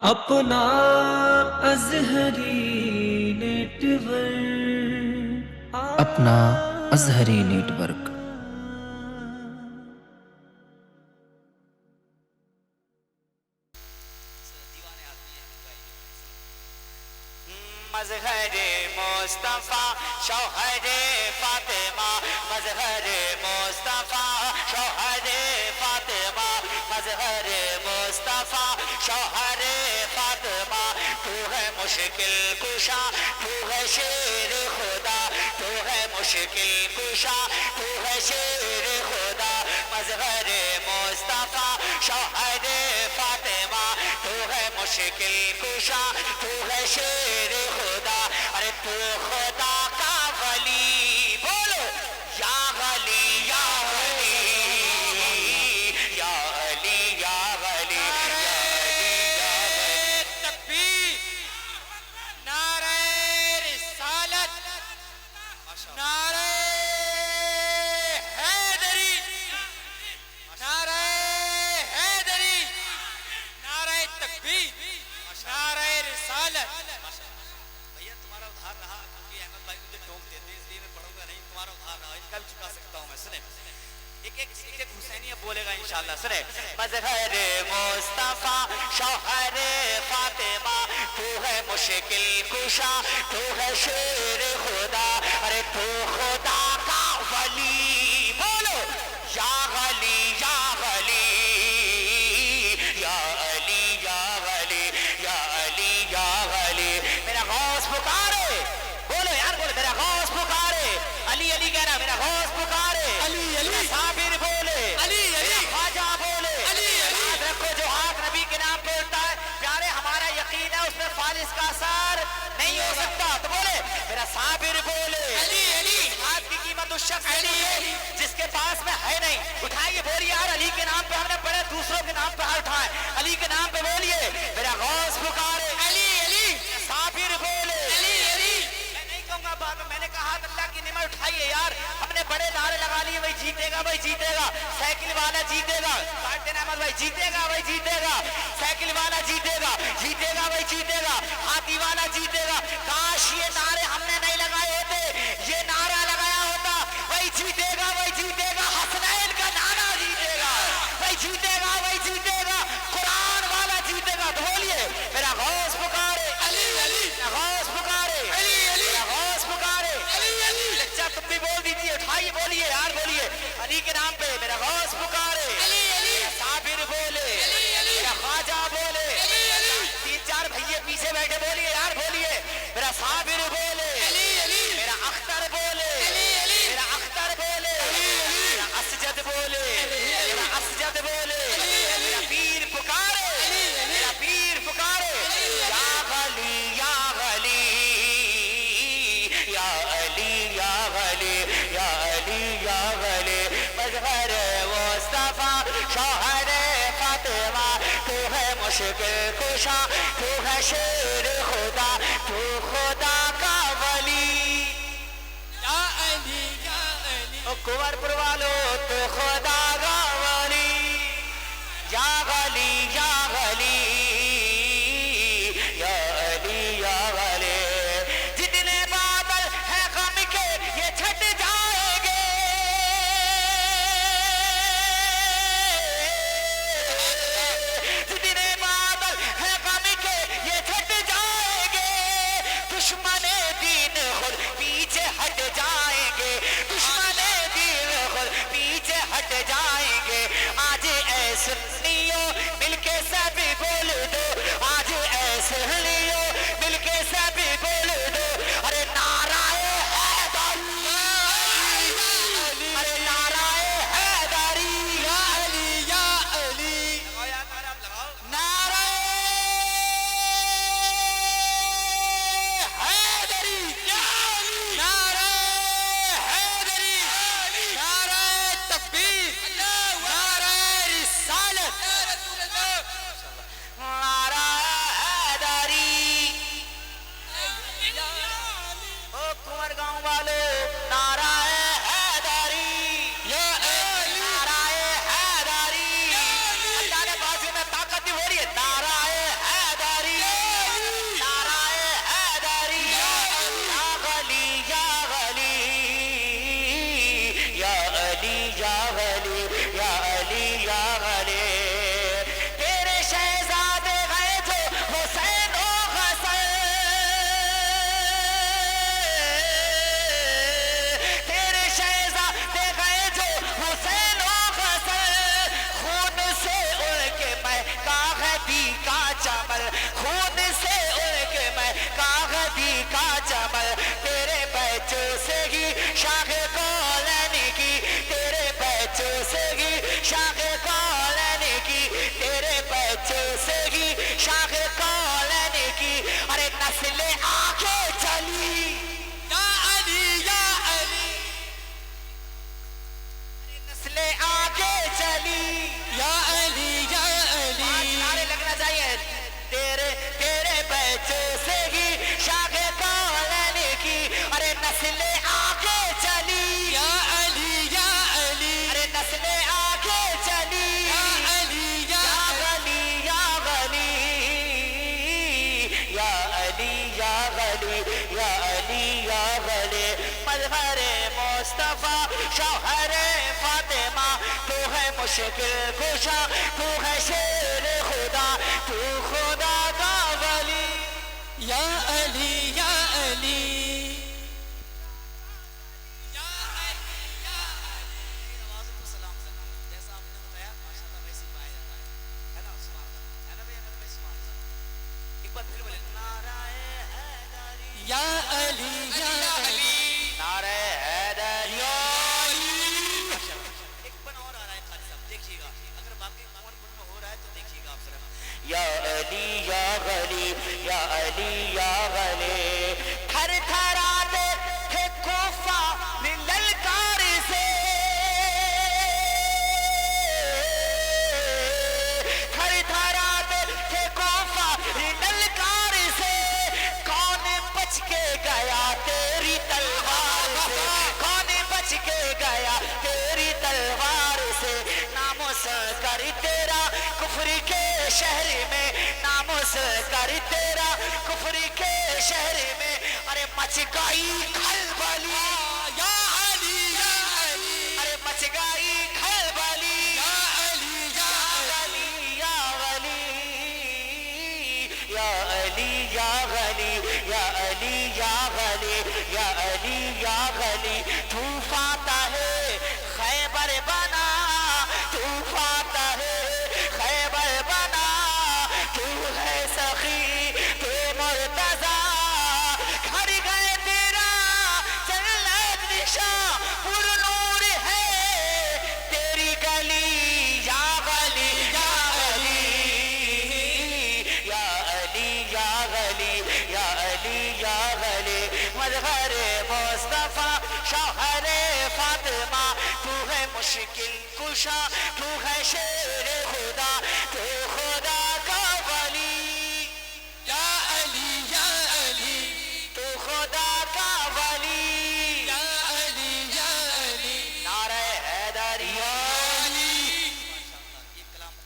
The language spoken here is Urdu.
اپنا ازہری نیٹ ورک اپنا ازہری نیٹ ورک۔ مظہر مصطفیٰ شوہر فاطمہ، مظہر مصطفیٰ شوہر فاطمہ، مظہر مصطفیٰ شوہر فاطمہ، تو ہے مشکل کشا، تو ہے شیر خدا، تو ہے مشکل کشا، تو ہے شیر خدا، مظہر مصطفیٰ شوہر فاطمہ، تو ہے مشکل کشا، تو ہے شیر خدا، ارے تو خدا کا ولی، بولو یا ولی یا ولی یا علی یا ولی یا علی یا ولی۔ تکبیر، نعرہ رسالت، نعرہ حیدری، نعرہ حیدری، نعرہ تکبیر، نعرہ رسالت۔ بھیا تمہارا ادھار رہا، کیونکہ احمد بھائی مجھے ٹوک دیتے اس لیے میں پڑھوں گا نہیں، تمہارا ادھار رہا، ان کا بھی چکا سکتا ہوں میں۔ سنیں ایک حسینیہ بولے گا انشاءاللہ۔ سنیں مظہر مصطفیٰ شوہر فاطمہ، تو ہے مشکل کشا، تو ہے شیر خدا، ارے تو خدا کا ولی، بولو یا ولی یا ولی یا علی یا ولی یا علی یا ولی۔ میرا غوث پکارے، بولو یار بولو، میرا غوث پکارے، علی علی کہہ رہا، میرا غوث پکارے، علی علی، میرا صابر بولے، علی علی، میرا خواجہ بولے، علی علی۔ یاد رکھو جو ہاتھ نبی کے نام پہ اٹھتا ہے پیارے، ہمارا یقین ہے اس میں فالس کا اثر نہیں ہو سکتا، تو بولے میرا صابر بولے، علی علی، ہاتھ کی قیمت اس شخص کے علی لیے علی، جس کے پاس میں ہے نہیں، اٹھائیے بولیے یار علی کے نام پہ ہم نے پڑھے، دوسروں کے نام پہ ہر اٹھائے، علی کے نام پہ بولیے میرا غوث پکارے، علی علی، صابر بولے، علی علی۔ میں نہیں کہوں گا بعد میں، میں نے کہا اللہ کی نعمت اٹھائیے یار، ہم نے بڑے نعرے لگا لیے، وہی جیتے گا وہی جیتے گا، سائیکل والا جیتے گا، کارٹن احمد بھائی جیتے گا وہی جیتے گا، سائیکل والا جیتے گا، جیتے گا وہی جیتے گا، ہاتھی والا جیتے گا۔ کاش یہ نعرے ہم نے نہیں لگائے ہوتے، یہ نعرہ لگایا ہوتا، وہی جیتے گا وہی جیتے گا، حسنین کا نعرہ جیتے گا، وہی جیتے گا وہی جیتے گا، قرآن والا جیتے گا، تو بولیے میرا غوث پکارے، علی علی، میرا غوث پکارے، علی علی، میرا غوث پکارے۔ علی علی، اچھا تم بھی بول دیجیے، اٹھائیے بولیے یار بولیے علی کے نام پہ میرا غوث پکارے، علی علی، میرا صابر بولے، علی علی، میرا خواجہ بولے، علی علی، تین چار بھائیے پیچھے بیٹھے بولیے یار بولیے میرا صابر بولے، علی علی، میرا اختر بولے، علی علی، میرا اختر بولے، میرا اسجد بولے، میرا اسجد بولے، میرا پیر پکارے، میرا پیر پکارے، یا غلی یا غلی یا علی یا غلی یا علی یا غلی، مظہر مصطفیٰ شوہر فاطمہ، تو ہے مشکل کشا، تو ہے شیر خدا، تو خدا کا ولی۔ یا علی، یا علی، کنور پر والو تو خدا کا ولی، یا غلی یا غلی یا علی یا غلی۔ جتنے بادل ہیں غم کے یہ چھٹ جائیں گے، جتنے بادل ہیں غم کے یہ چھٹ جائیں گے، دشمن دین خود پیچھے ہٹ جائیں گے، دشمن دین خود پیچھے ہٹ جائیں گے، آج اے سنیوں مل کے مشکل کشا تو ہے شیر خدا تو خدا کا ولی یا علی یا علی یا علی یا علی آوازوں کو سلام کرنا جیسا آپ نے بتایا ماشاءاللہ ویسے پایا جاتا ہے نا سبحان اللہ ہے نا بھئی اگر ویسے سبحان اللہ ایک بار پھر بولے نعرہ حیدری یا علی یا علی نعرہ حیدری یا علی یا غلی یا علی یا غلی تھر تھراتے تھے کوفہ للکار سے تھر تھراتے تھے کوفہ للکار سے کون بچ کے گیا تیری تلوار سے کون بچ کے گیا تیری تلوار سے ناموس کر تیرا کفر کے شہر میں ناموس کر تیرا کفر کے شہر میں ارے مچ گئی کھلبلی یا علی یا علی ارے مچ گئی کھلبلی یا علی یا غلی یا غلی یا علی یا غلی یا علی یا غلی یا علی یا غلی تو فاتح ہے خیبر بنا تو فاتح ہے خیبر بنا تو ہے سخی تو مرتضی گھر گئے تیرا جنت نشاں پر نور ہے تیری گلی یا غلی یا علی یا علی یا غلی یا علی یا غلی مظہر مصطفیٰ شوہر فاطمہ تو ہے مشکل کشا تو ہے شیر خدا تو